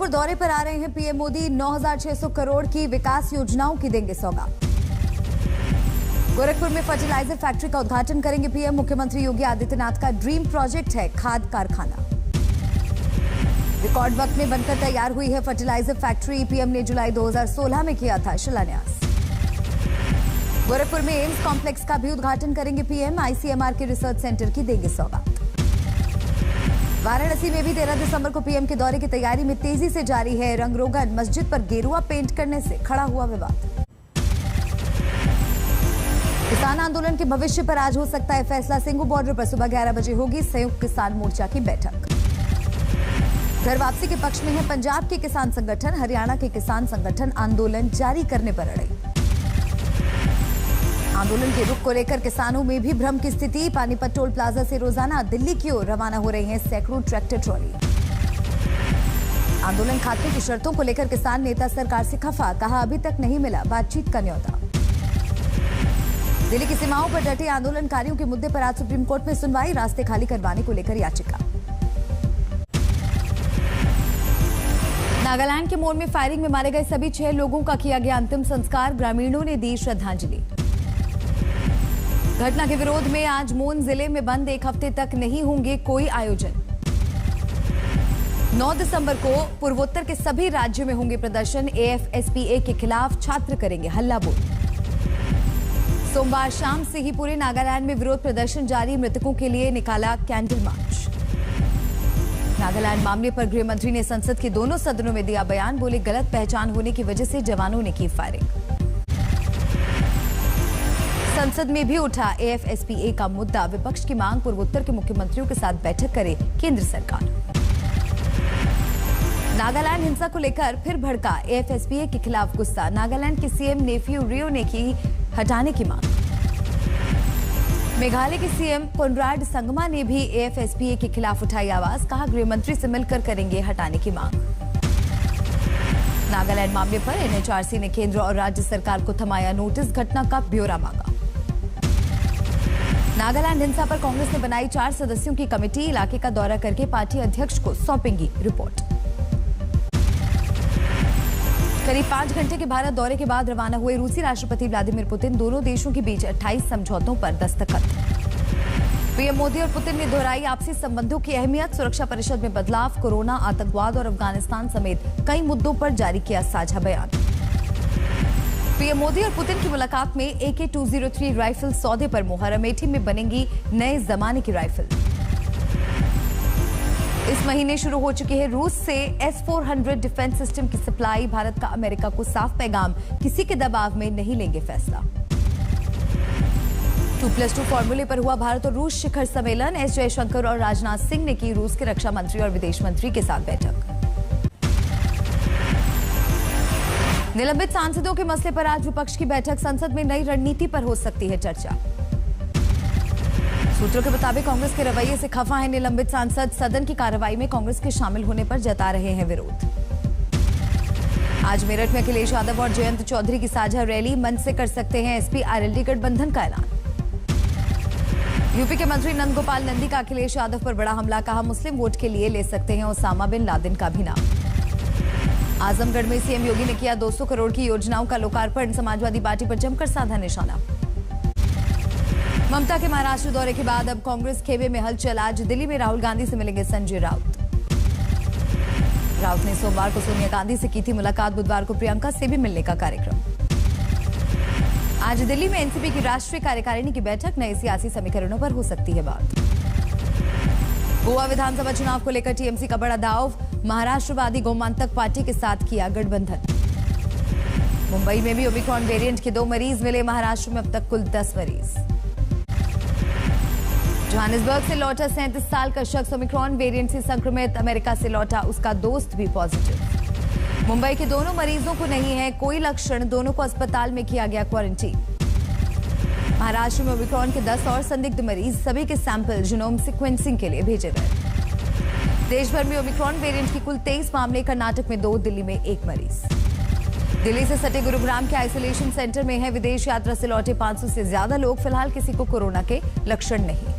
गोरखपुर दौरे पर आ रहे हैं पीएम मोदी। 9,600 करोड़ की विकास योजनाओं की देंगे सौगात। गोरखपुर में फर्टिलाइजर फैक्ट्री का उद्घाटन करेंगे पीएम। मुख्यमंत्री योगी आदित्यनाथ का ड्रीम प्रोजेक्ट है खाद कारखाना। रिकॉर्ड वक्त में बनकर तैयार हुई है फर्टिलाइजर फैक्ट्री। पीएम ने जुलाई 2016 में किया था शिलान्यास। गोरखपुर में एम्स कॉम्प्लेक्स का भी उद्घाटन करेंगे पीएम। आईसीएमआर के रिसर्च सेंटर की देंगे सौगात। वाराणसी में भी 13 दिसंबर को पीएम के दौरे की तैयारी में तेजी से जारी है रंगरोगन। मस्जिद पर गेरुआ पेंट करने से खड़ा हुआ विवाद। किसान आंदोलन के भविष्य पर आज हो सकता है फैसला। सिंगू बॉर्डर पर सुबह 11 बजे होगी संयुक्त किसान मोर्चा की बैठक। घर वापसी के पक्ष में है पंजाब के किसान संगठन। हरियाणा के किसान संगठन आंदोलन जारी करने पर अड़े। आंदोलन के रुख को लेकर किसानों में भी भ्रम की स्थिति। पानीपत टोल प्लाजा से रोजाना दिल्ली की ओर रवाना हो रहे हैं सैकड़ों ट्रैक्टर ट्रॉली। आंदोलन खात्मे की शर्तों को लेकर किसान नेता सरकार से खफा। कहा अभी तक नहीं मिला बातचीत का न्योता। दिल्ली की सीमाओं पर डटे आंदोलनकारियों के मुद्दे पर आज सुप्रीम कोर्ट में सुनवाई। रास्ते खाली करवाने को लेकर याचिका। नागालैंड के मोर में फायरिंग में मारे गए सभी 6 लोगों का किया गया अंतिम संस्कार। ग्रामीणों ने दी श्रद्धांजलि। घटना के विरोध में आज मोन जिले में बंद। 1 हफ्ते तक नहीं होंगे कोई आयोजन। 9 दिसंबर को पूर्वोत्तर के सभी राज्यों में होंगे प्रदर्शन। एएफएसपीए के खिलाफ छात्र करेंगे हल्ला बोल। सोमवार शाम से ही पूरे नागालैंड में विरोध प्रदर्शन जारी। मृतकों के लिए निकाला कैंडल मार्च। नागालैंड मामले पर गृह मंत्री ने संसद के दोनों सदनों में दिया बयान। बोले गलत पहचान होने की वजह से जवानों ने की फायरिंग। संसद में भी उठा एएफएसपीए का मुद्दा। विपक्ष की मांग पूर्वोत्तर के मुख्यमंत्रियों के साथ बैठक करे केंद्र सरकार। नागालैंड हिंसा को लेकर फिर भड़का एएफएसपीए के खिलाफ गुस्सा। नागालैंड के सीएम नेफ्यू रियो ने की हटाने की मांग। मेघालय के सीएम कोनराड संगमा ने भी एएफएसपीए के खिलाफ उठाई आवाज। कहा गृह मंत्री से मिलकर करेंगे हटाने की मांग। नागालैंड मामले पर एनएचआरसी ने केंद्र और राज्य सरकार को थमाया नोटिस। घटना का ब्यौरा मांगा। नागालैंड हिंसा पर कांग्रेस ने बनाई 4 सदस्यों की कमेटी। इलाके का दौरा करके पार्टी अध्यक्ष को सौंपेंगी रिपोर्ट। करीब 5 घंटे के भारत दौरे के बाद रवाना हुए रूसी राष्ट्रपति व्लादिमीर पुतिन। दोनों देशों के बीच 28 समझौतों पर दस्तखत। पीएम मोदी और पुतिन ने दोहराई आपसी संबंधों की अहमियत। सुरक्षा परिषद में बदलाव। कोरोना, आतंकवाद और अफगानिस्तान समेत कई मुद्दों पर जारी किया साझा बयान। पीएम मोदी और पुतिन की मुलाकात में AK-203 राइफल सौदे पर मुहर। अमेठी में बनेंगी नए जमाने की राइफल। इस महीने शुरू हो चुकी है रूस से S-400 डिफेंस सिस्टम की सप्लाई। भारत का अमेरिका को साफ पैगाम। किसी के दबाव में नहीं लेंगे फैसला। 2+2 फॉर्मूले पर हुआ भारत और रूस शिखर सम्मेलन। एस जयशंकर और राजनाथ सिंह ने की रूस के रक्षा मंत्री और विदेश मंत्री के साथ बैठक। निलंबित सांसदों के मसले पर आज विपक्ष की बैठक। संसद में नई रणनीति पर हो सकती है चर्चा। सूत्रों के मुताबिक कांग्रेस के रवैये से खफा है निलंबित सांसद। सदन की कार्रवाई में कांग्रेस के शामिल होने पर जता रहे हैं विरोध। आज मेरठ में अखिलेश यादव और जयंत चौधरी की साझा रैली। मंच से कर सकते हैं एसपी आरएलडी गठबंधन का ऐलान। यूपी के मंत्री नंदगोपाल नंदी का अखिलेश यादव पर बड़ा हमला। कहा मुस्लिम वोट के लिए ले सकते हैं ओसामा बिन लादेन का भी नाम। आजमगढ़ में सीएम योगी ने किया 200 करोड़ की योजनाओं का लोकार्पण। समाजवादी पार्टी पर जमकर साधा निशाना। ममता के महाराष्ट्र दौरे के बाद अब कांग्रेस खेमे में हलचल। आज दिल्ली में राहुल गांधी से मिलेंगे संजय राउत। राउत ने सोमवार को सोनिया गांधी से की थी मुलाकात। बुधवार को प्रियंका से भी मिलने का कार्यक्रम। आज दिल्ली में एनसीपी की राष्ट्रीय कार्यकारिणी की बैठक। नए सियासी समीकरणों पर हो सकती है बात। गोवा विधानसभा चुनाव को लेकर टीएमसी का बड़ा दाव। महाराष्ट्रवादी गोमांतक पार्टी के साथ किया गठबंधन। मुंबई में भी ओमिक्रॉन वेरिएंट के 2 मरीज मिले। महाराष्ट्र में अब तक कुल 10 मरीज। जोहानिसबर्ग से लौटा 37 साल का शख्स ओमिक्रॉन वेरिएंट से संक्रमित। अमेरिका से लौटा उसका दोस्त भी पॉजिटिव। मुंबई के दोनों मरीजों को नहीं है कोई लक्षण। दोनों को अस्पताल में किया गया क्वारंटीन। महाराष्ट्र में ओमिक्रॉन के 10 और संदिग्ध मरीज। सभी के सैंपल जीनोम सीक्वेंसिंग के लिए भेजे गए। देश भर में ओमिक्रॉन वेरिएंट की कुल 23 मामले। कर्नाटक में 2, दिल्ली में 1 मरीज। दिल्ली से सटे गुरुग्राम के आइसोलेशन सेंटर में है विदेश यात्रा से लौटे 500 से ज्यादा लोग। फिलहाल किसी को कोरोना के लक्षण नहीं।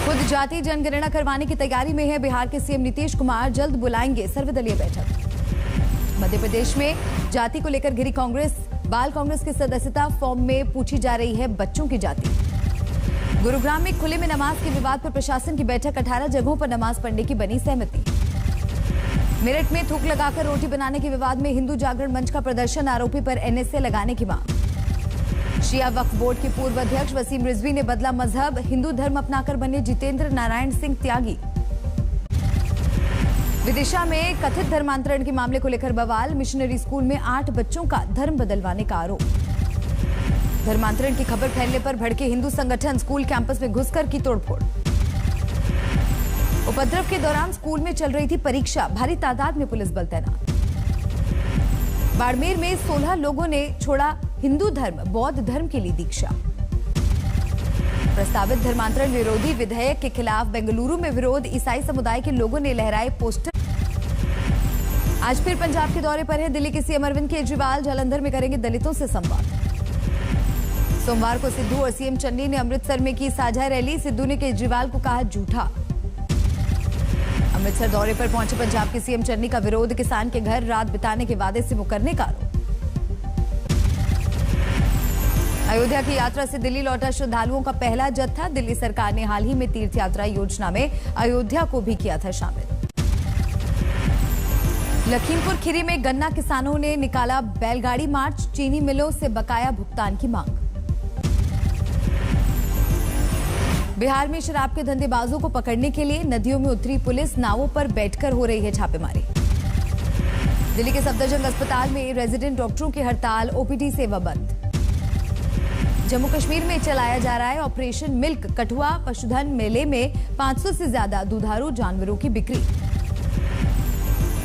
खुद खुद जाति जनगणना करवाने की तैयारी में है बिहार के सीएम नीतीश कुमार। जल्द बुलाएंगे सर्वदलीय बैठक। मध्य प्रदेश में जाति को लेकर घिरी कांग्रेस। बाल कांग्रेस की सदस्यता फॉर्म में पूछी जा रही है बच्चों की जाति। गुरुग्राम में खुले में नमाज के विवाद पर प्रशासन की बैठक। 18 जगहों पर नमाज पढ़ने की बनी सहमति। मेरठ में थूक लगाकर रोटी बनाने के विवाद में हिंदू जागरण मंच का प्रदर्शन। आरोपी पर एनएसए लगाने की मांग। शिया वक्फ बोर्ड के पूर्व अध्यक्ष वसीम रिजवी ने बदला मजहब। हिंदू धर्म अपनाकर बने जितेंद्र नारायण सिंह त्यागी। विदिशा में कथित धर्मांतरण के मामले को लेकर बवाल। मिशनरी स्कूल में 8 बच्चों का धर्म बदलवाने का आरोप। धर्मांतरण की खबर फैलने पर भड़के हिंदू संगठन। स्कूल कैंपस में घुसकर की तोड़फोड़। उपद्रव के दौरान स्कूल में चल रही थी परीक्षा। भारी तादाद में पुलिस बल तैनात। बाड़मेर में 16 लोगों ने छोड़ा हिंदू धर्म, बौद्ध धर्म के लिए दीक्षा। प्रस्तावित धर्मांतरण विरोधी विधेयक के खिलाफ बेंगलुरु में विरोध। ईसाई समुदाय के लोगों ने लहराए पोस्टर। आज फिर पंजाब के दौरे पर है दिल्ली के सीएम अरविंद केजरीवाल। जालंधर में करेंगे दलितों से संवाद। सोमवार को सिद्धू और सीएम चन्नी ने अमृतसर में की साझा रैली। सिद्धू ने केजरीवाल को कहा झूठा। अमृतसर दौरे पर पहुंचे पंजाब के सीएम चन्नी का विरोध। किसान के घर रात बिताने के वादे से मुकरने का आरोप। अयोध्या की यात्रा से दिल्ली लौटा श्रद्धालुओं का पहला जत्था। दिल्ली सरकार ने हाल ही में तीर्थ यात्रा योजना में अयोध्या को भी किया था शामिल। लखीमपुर खीरी में गन्ना किसानों ने निकाला बैलगाड़ी मार्च। चीनी मिलों से बकाया भुगतान की मांग। बिहार में शराब के धंधेबाजों को पकड़ने के लिए नदियों में उतरी पुलिस। नावों पर बैठकर हो रही है छापेमारी। दिल्ली के सफदरजंग अस्पताल में रेजिडेंट डॉक्टरों की हड़ताल। ओपीडी सेवा बंद। जम्मू कश्मीर में चलाया जा रहा है ऑपरेशन मिल्क। कठुआ पशुधन मेले में 500 से ज्यादा दुधारू जानवरों की बिक्री।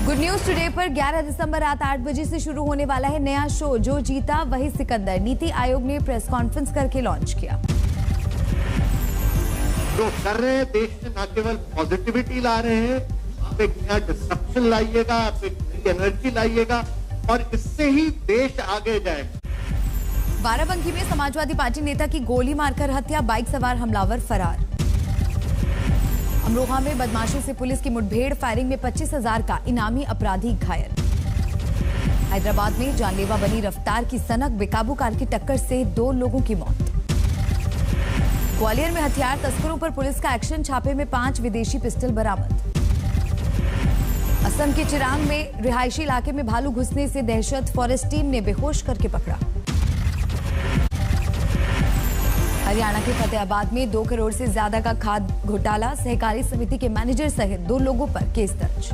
गुड न्यूज टुडे पर 11 दिसंबर रात 8 बजे से शुरू होने वाला है नया शो। जो जीता वही सिकंदर। नीति आयोग ने प्रेस कॉन्फ्रेंस करके लॉन्च किया। जो कर रहे हैं देश में न केवल पॉजिटिविटी ला रहे हैं, आप एक नया डिस्ट्रक्शन लाइएगा, आप एक नई एनर्जी लाइएगा और इससे ही देश आगे जाएगा। बाराबंकी में समाजवादी पार्टी नेता की गोली मारकर हत्या। बाइक सवार हमलावर फरार। अमरोहा में बदमाशों से पुलिस की मुठभेड़। फायरिंग में 25,000 का इनामी अपराधी घायल। हैदराबाद में जानलेवा बनी रफ्तार की सनक। बेकाबू कार की टक्कर से 2 लोगों की मौत। ग्वालियर में हथियार तस्करों पर पुलिस का एक्शन। छापे में 5 विदेशी पिस्टल बरामद। असम के चिरांग में रिहायशी इलाके में भालू घुसने से दहशत। फॉरेस्ट टीम ने बेहोश करके पकड़ा। हरियाणा के फतेहाबाद में 2 करोड़ से ज्यादा का खाद घोटाला। सहकारी समिति के मैनेजर सहित 2 लोगों पर केस दर्ज।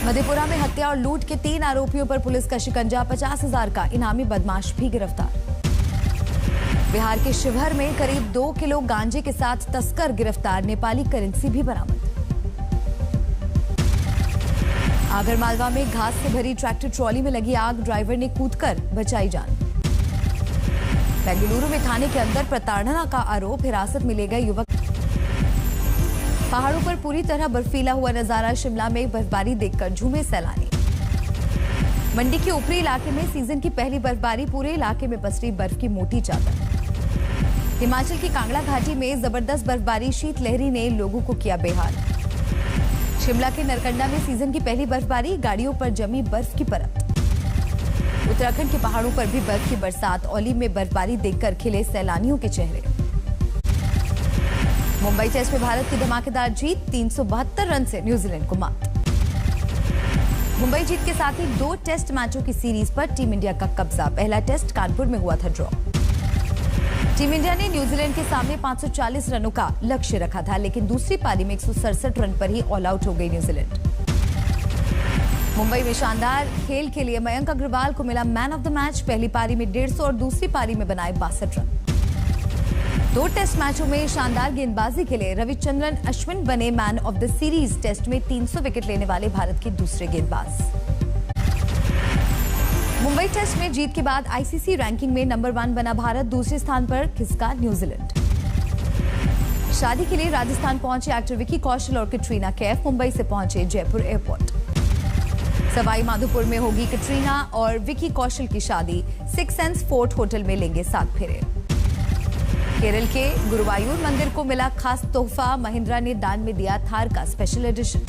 मधेपुरा में हत्या और लूट के 3 आरोपियों पर पुलिस का शिकंजा। 50,000 का इनामी बदमाश भी गिरफ्तार। बिहार के शिवहर में करीब 2 किलो गांजे के साथ तस्कर गिरफ्तार। नेपाली करेंसी भी बरामद। आगरमालवा में घास से भरी ट्रैक्टर ट्रॉली में लगी आग। ड्राइवर ने कूदकर बचाई जान। बेंगलुरु में थाने के अंदर प्रताड़ना का आरोप। हिरासत में ले गए युवक। पहाड़ों पर पूरी तरह बर्फीला हुआ नजारा। शिमला में बर्फबारी देखकर झूमे सैलानी। मंडी के ऊपरी इलाके में सीजन की पहली बर्फबारी। पूरे इलाके में पसरी बर्फ की मोटी चादर। हिमाचल की कांगड़ा घाटी में जबरदस्त बर्फबारी। शीतलहरी ने लोगों को किया बेहाल। शिमला के नरकंडा में सीजन की पहली बर्फबारी। गाड़ियों पर जमी बर्फ की परत। उत्तराखंड के पहाड़ों पर भी बर्फ की बरसात। औली में बर्फबारी देखकर खिले सैलानियों के चेहरे। मुंबई टेस्ट में भारत की धमाकेदार जीत। 372 रन से न्यूजीलैंड को मात। मुंबई जीत के साथ ही 2 टेस्ट मैचों की सीरीज पर टीम इंडिया का कब्जा। पहला टेस्ट कानपुर में हुआ था ड्रॉ। टीम इंडिया ने न्यूजीलैंड के सामने 540 रनों का लक्ष्य रखा था, लेकिन दूसरी पारी में 167 रन पर ही ऑल आउट हो गई न्यूजीलैंड। मुंबई में शानदार खेल के लिए मयंक अग्रवाल को मिला मैन ऑफ द मैच। पहली पारी में 150 और दूसरी पारी में बनाए 62 रन। 2 टेस्ट मैचों में शानदार गेंदबाजी के लिए रविचंद्रन अश्विन बने man of the series. Test में 300 विकेट लेने वाले भारत के दूसरे गेंदबाज। मुंबई टेस्ट में जीत के बाद आईसीसी रैंकिंग में नंबर 1 बना भारत। दूसरे स्थान पर खिसका न्यूजीलैंड। शादी के लिए राजस्थान पहुंचे एक्टर विकी कौशल और कैटरीना कैफ। मुंबई से पहुंचे जयपुर एयरपोर्ट। सवाई माधोपुर में होगी कैटरीना और विकी कौशल की शादी। 6 सेंस फोर्ट होटल में लेंगे 7 फेरे। केरल के गुरुवायूर मंदिर को मिला खास तोहफा, महिंद्रा ने दान में दिया थार का स्पेशल एडिशन।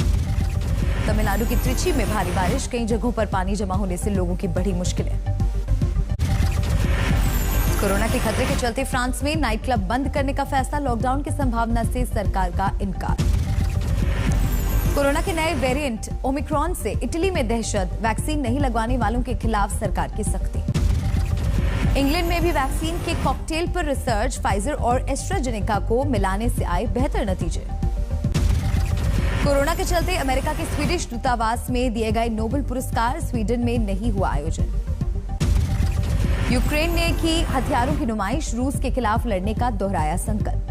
तमिलनाडु की त्रिची में भारी बारिश, कई जगहों पर पानी जमा होने से लोगों की बढ़ी मुश्किलें। कोरोना के खतरे के चलते फ्रांस में नाइट क्लब बंद करने का फैसला, लॉकडाउन की संभावना से सरकार का इनकार। कोरोना के नए वेरिएंट ओमिक्रॉन से इटली में दहशत, वैक्सीन नहीं लगवाने वालों के खिलाफ सरकार की सख्ती। इंग्लैंड में भी वैक्सीन के कॉकटेल पर रिसर्च, फाइजर और एस्ट्राजेनेका को मिलाने से आए बेहतर नतीजे। कोरोना के चलते अमेरिका के स्वीडिश दूतावास में दिए गए नोबेल पुरस्कार, स्वीडन में नहीं हुआ आयोजन। यूक्रेन ने की हथियारों की नुमाइश, रूस के खिलाफ लड़ने का दोहराया संकल्प।